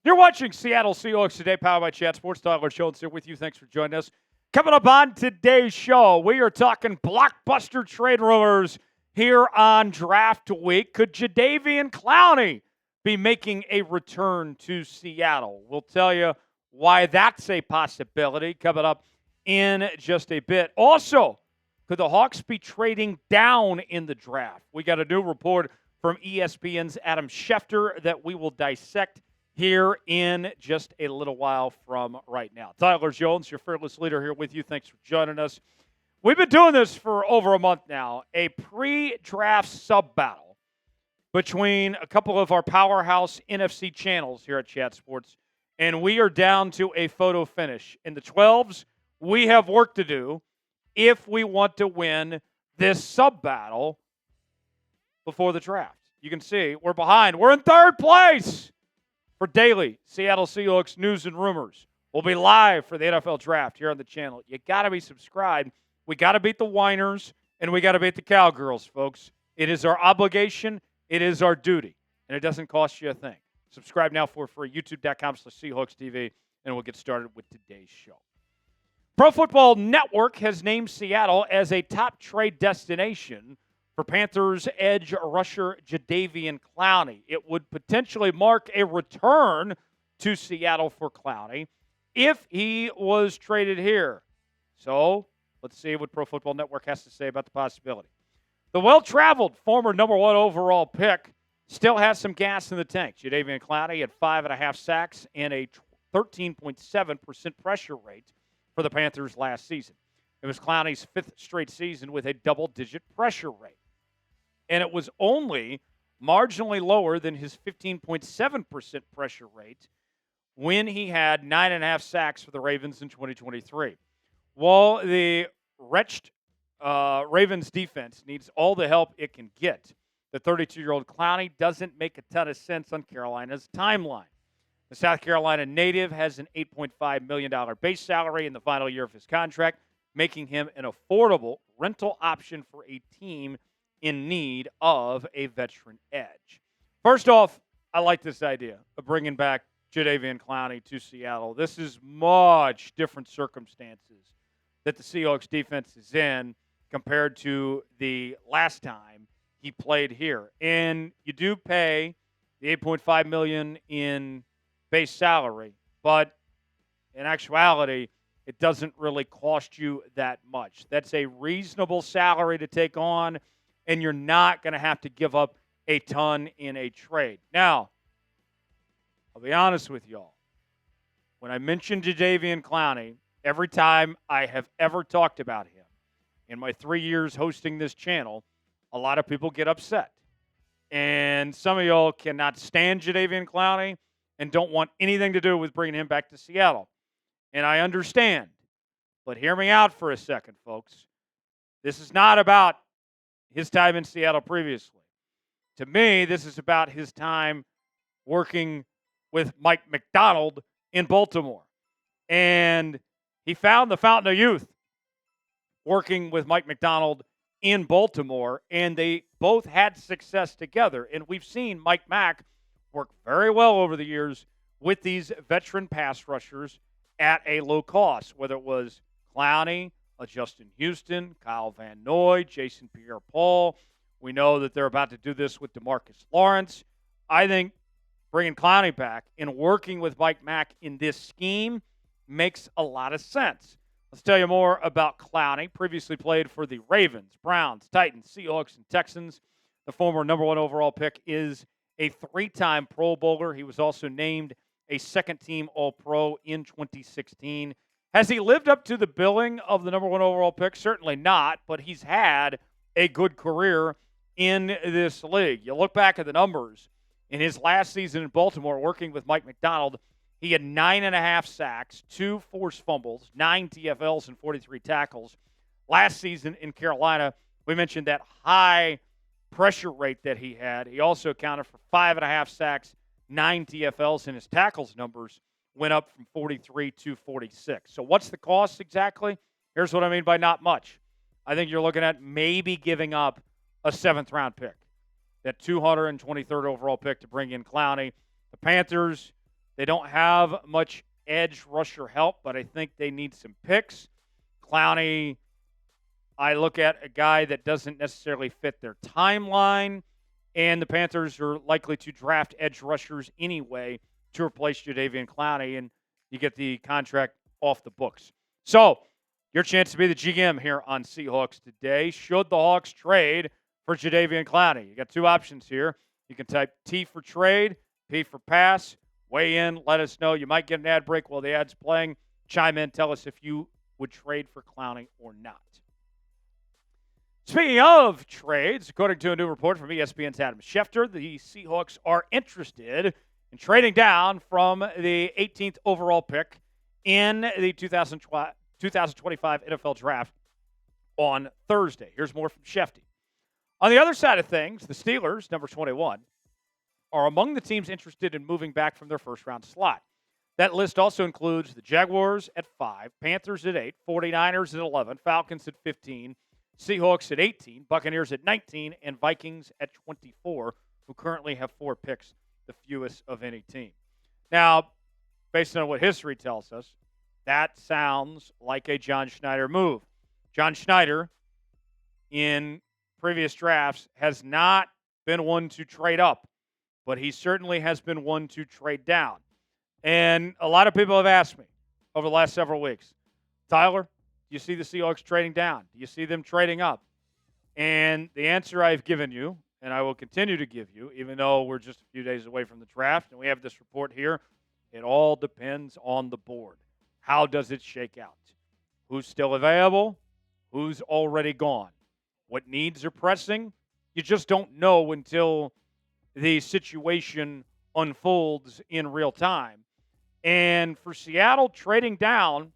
You're watching Seattle Seahawks Today, powered by Chat Sports. Tyler Jones here with you. Thanks for joining us. Coming up on today's show, we are talking blockbuster trade rumors here on draft week. Could Jadeveon Clowney be making a return to Seattle? We'll tell you why that's a possibility coming up in just a bit. Also, could the Hawks be trading down in the draft? We got a new report from ESPN's Adam Schefter that we will dissect here in just a little while from right now. Tyler Jones, your fearless leader, here with you. Thanks for joining us. We've been doing this for over a month now, a pre-draft sub-battle between a couple of our powerhouse NFC channels here at Chat Sports, and we are down to a photo finish. In the 12s, we have work to do if we want to win this sub-battle before the draft. You can see we're behind. We're in third place for daily Seattle Seahawks news and rumors. We'll be live for the NFL draft here on the channel. You got to be subscribed. We got to beat the whiners, and we got to beat the cowgirls, folks. It is our obligation. It is our duty, and it doesn't cost you a thing. Subscribe now for free, youtube.com/SeahawksTV, and we'll get started with today's show. Pro Football Network has named Seattle as a top trade destination for Panthers edge rusher Jadeveon Clowney. It would potentially mark a return to Seattle for Clowney if he was traded here. So let's see what Pro Football Network has to say about the possibility. The well-traveled former number 1 overall pick still has some gas in the tank. Jadeveon Clowney had 5.5 sacks and a 13.7% pressure rate for the Panthers last season. It was Clowney's 5th straight season with a double-digit pressure rate. And it was only marginally lower than his 15.7% pressure rate when he had 9.5 sacks for the Ravens in 2023. While the wretched Ravens defense needs all the help it can get, the 32-year-old Clowney doesn't make a ton of sense on Carolina's timeline. The South Carolina native has an $8.5 million base salary in the final year of his contract, making him an affordable rental option for a team in need of a veteran edge. First off, I like this idea of bringing back Jadeveon Clowney to Seattle. This is much different circumstances that the Seahawks defense is in compared to the last time he played here. And you do pay the $8.5 million in base salary, but in actuality, it doesn't really cost you that much. That's a reasonable salary to take on, and you're not going to have to give up a ton in a trade. Now, I'll be honest with y'all. When I mentioned Jadeveon Clowney, every time I have ever talked about him in my 3 years hosting this channel, a lot of people get upset. And some of y'all cannot stand Jadeveon Clowney and don't want anything to do with bringing him back to Seattle. And I understand. But hear me out for a second, folks. This is not about his time in Seattle previously. To me, this is about his time working with Mike Macdonald in Baltimore. And he found the fountain of youth working with Mike Macdonald in Baltimore, and they both had success together. And we've seen Mike Mack work very well over the years with these veteran pass rushers at a low cost, whether it was Clowney, Justin Houston, Kyle Van Noy, Jason Pierre-Paul. We know that they're about to do this with DeMarcus Lawrence. I think bringing Clowney back and working with Mike Mack in this scheme makes a lot of sense. Let's tell you more about Clowney. Previously played for the Ravens, Browns, Titans, Seahawks, and Texans. The former number 1 overall pick is a 3-time Pro Bowler. He was also named a second-team All-Pro in 2016. Has he lived up to the billing of the number 1 overall pick? Certainly not, but he's had a good career in this league. You look back at the numbers. In his last season in Baltimore, working with Mike Macdonald, he had 9.5 sacks, 2 forced fumbles, 9 TFLs, and 43 tackles. Last season in Carolina, we mentioned that high pressure rate that he had. He also accounted for 5.5 sacks, 9 TFLs, and his tackles numbers went up from 43 to 46. So what's the cost exactly? Here's what I mean by not much. I think you're looking at maybe giving up a 7th-round pick, that 223rd overall pick to bring in Clowney. The Panthers, They don't have much edge rusher help, but I think they need some picks. Clowney, I look at a guy that doesn't necessarily fit their timeline, and the Panthers are likely to draft edge rushers anyway to replace Jadeveon Clowney, and you get the contract off the books. So, your chance to be the GM here on Seahawks Today. Should the Hawks trade for Jadeveon Clowney? You got two options here. You can type T for trade, P for pass. Weigh in, let us know. You might get an ad break while the ad's playing. Chime in, tell us if you would trade for Clowney or not. Speaking of trades, according to a new report from ESPN's Adam Schefter, the Seahawks are interested in trading down from the 18th overall pick in the 2025 NFL Draft on Thursday. Here's more from Schefter. On the other side of things, the Steelers, number 21, are among the teams interested in moving back from their first-round slot. That list also includes the Jaguars at 5, Panthers at 8, 49ers at 11, Falcons at 15, Seahawks at 18, Buccaneers at 19, and Vikings at 24, who currently have 4 picks, the fewest of any team. Now, based on what history tells us, that sounds like a John Schneider move. John Schneider, in previous drafts, has not been one to trade up, but he certainly has been one to trade down. And a lot of people have asked me over the last several weeks, Tyler, do you see the Seahawks trading down? Do you see them trading up? And the answer I've given you, and I will continue to give you, even though we're just a few days away from the draft, and we have this report here, it all depends on the board. How does it shake out? Who's still available? Who's already gone? What needs are pressing? You just don't know until the situation unfolds in real time. And for Seattle, trading down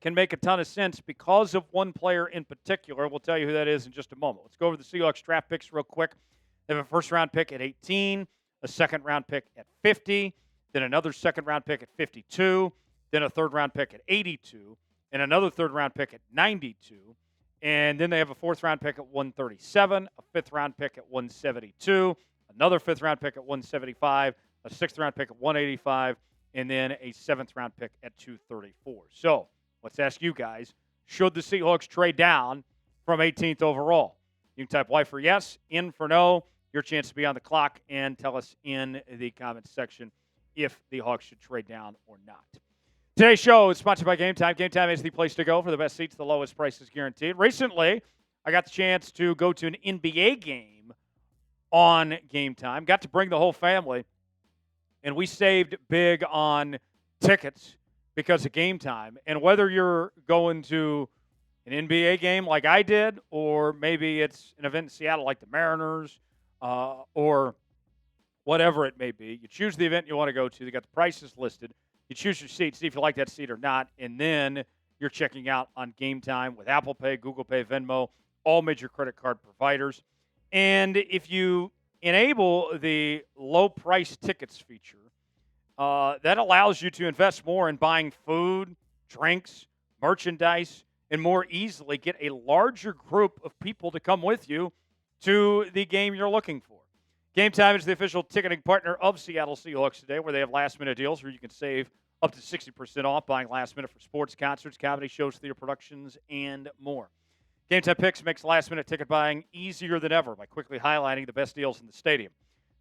can make a ton of sense because of one player in particular. We'll tell you who that is in just a moment. Let's go over the Seahawks draft picks real quick. They have a first-round pick at 18, a second-round pick at 50, then another second-round pick at 52, then a third-round pick at 82, and another third-round pick at 92. And then they have a fourth-round pick at 137, a fifth-round pick at 172, another fifth-round pick at 175, a sixth-round pick at 185, and then a seventh-round pick at 234. So let's ask you guys, should the Seahawks trade down from 18th overall? You can type Y for yes, in for no. Your chance to be on the clock, and tell us in the comments section if the Hawks should trade down or not. Today's show is sponsored by Game Time. Game Time is the place to go for the best seats, the lowest prices guaranteed. Recently, I got the chance to go to an NBA game on Game Time. Got to bring the whole family, and we saved big on tickets because of Game Time. And whether you're going to an NBA game like I did, or maybe it's an event in Seattle like the Mariners, or whatever it may be, you choose the event you want to go to. They got the prices listed. You choose your seat, see if you like that seat or not, and then you're checking out on Game Time with Apple Pay, Google Pay, Venmo, all major credit card providers. And if you enable the low price tickets feature, that allows you to invest more in buying food, drinks, merchandise, and more easily get a larger group of people to come with you to the game you're looking for. Game Time is the official ticketing partner of Seattle Seahawks Today, where they have last-minute deals where you can save up to 60% off buying last minute for sports, concerts, comedy shows, theater productions, and more. Game Time Picks makes last-minute ticket buying easier than ever by quickly highlighting the best deals in the stadium.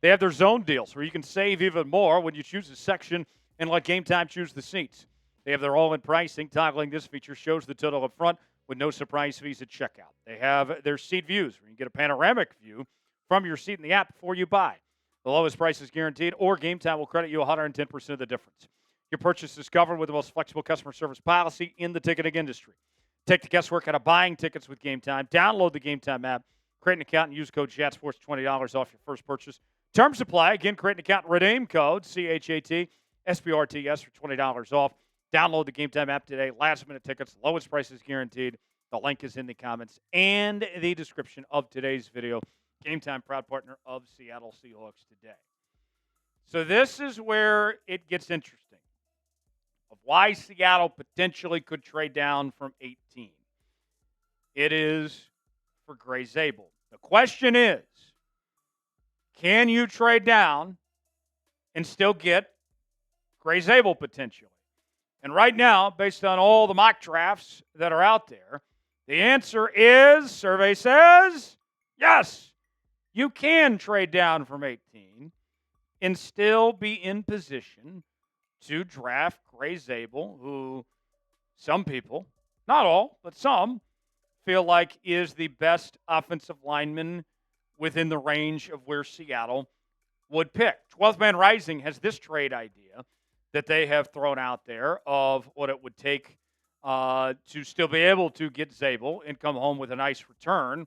They have their zone deals where you can save even more when you choose a section and let Game Time choose the seats. They have their all-in pricing. Toggling this feature shows the total up front with no surprise fees at checkout. They have their seat views where you can get a panoramic view from your seat in the app before you buy. The lowest price is guaranteed, or Game Time will credit you 110% of the difference. Your purchase is covered with the most flexible customer service policy in the ticketing industry. Take the guesswork out of buying tickets with Game Time. Download the Game Time app, create an account, and use code ChatSports, $20 off your first purchase. Terms apply. Again, create an account and redeem code CHATSPRTS for $20 off. Download the Game Time app today. Last-minute tickets, lowest prices guaranteed. The link is in the comments and the description of today's video. Game Time, proud partner of Seattle Seahawks Today. So this is where it gets interesting of why Seattle potentially could trade down from 18. It is for Grey Zabel. The question is, can you trade down and still get Grey Zabel potentially. And right now, based on all the mock drafts that are out there, the answer is, survey says, yes, you can trade down from 18 and still be in position to draft Grey Zabel, who some people, not all, but some, feel like is the best offensive lineman within the range of where Seattle would pick. 12th Man Rising has this trade idea that they have thrown out there of what it would take to still be able to get Zabel and come home with a nice return.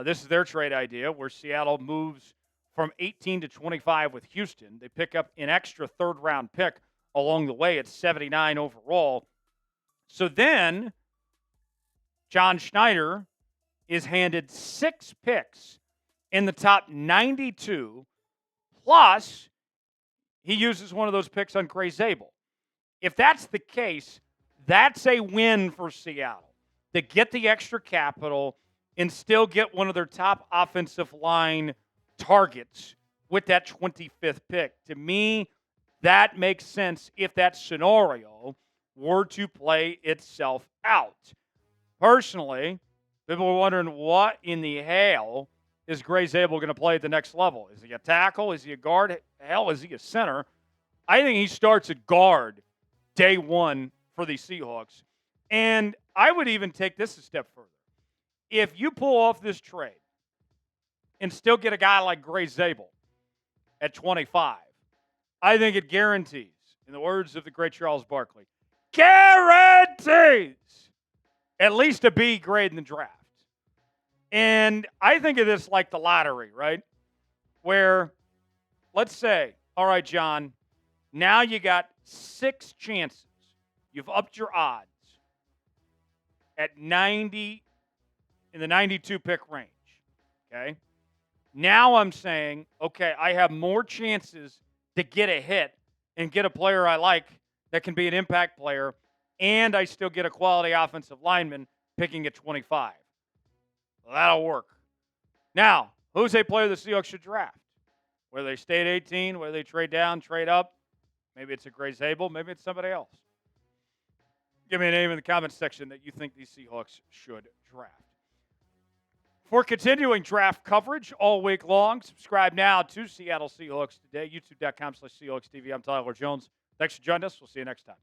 This is their trade idea where Seattle moves from 18 to 25 with Houston. They pick up an extra third-round pick along the way at 79 overall. So then John Schneider is handed 6 picks in the top 92, plus he uses one of those picks on Grey Zabel. If that's the case, that's a win for Seattle to get the extra capital and still get one of their top offensive line targets with that 25th pick. To me, that makes sense if that scenario were to play itself out. Personally, people are wondering what in the hell is Grey Zabel going to play at the next level? Is he a tackle? Is he a guard? Hell, is he a center? I think he starts at guard day one for the Seahawks. And I would even take this a step further. If you pull off this trade and still get a guy like Grey Zabel at 25, I think it guarantees, in the words of the great Charles Barkley, guarantees at least a B grade in the draft. And I think of this like the lottery, right? Where, let's say, all right, John, now you got 6 chances. You've upped your odds at 90, in the 92 pick range, okay? Now I'm saying, okay, I have more chances to get a hit and get a player I like that can be an impact player, and I still get a quality offensive lineman picking at 25. Well, that'll work. Now, who's a player the Seahawks should draft? Whether they stay at 18, whether they trade down, trade up, maybe it's a Grey Zabel, maybe it's somebody else. Give me a name in the comments section that you think these Seahawks should draft. For continuing draft coverage all week long, subscribe now to Seattle Seahawks Today, youtube.com/SeahawksTV. I'm Tyler Jones. Thanks for joining us. We'll see you next time.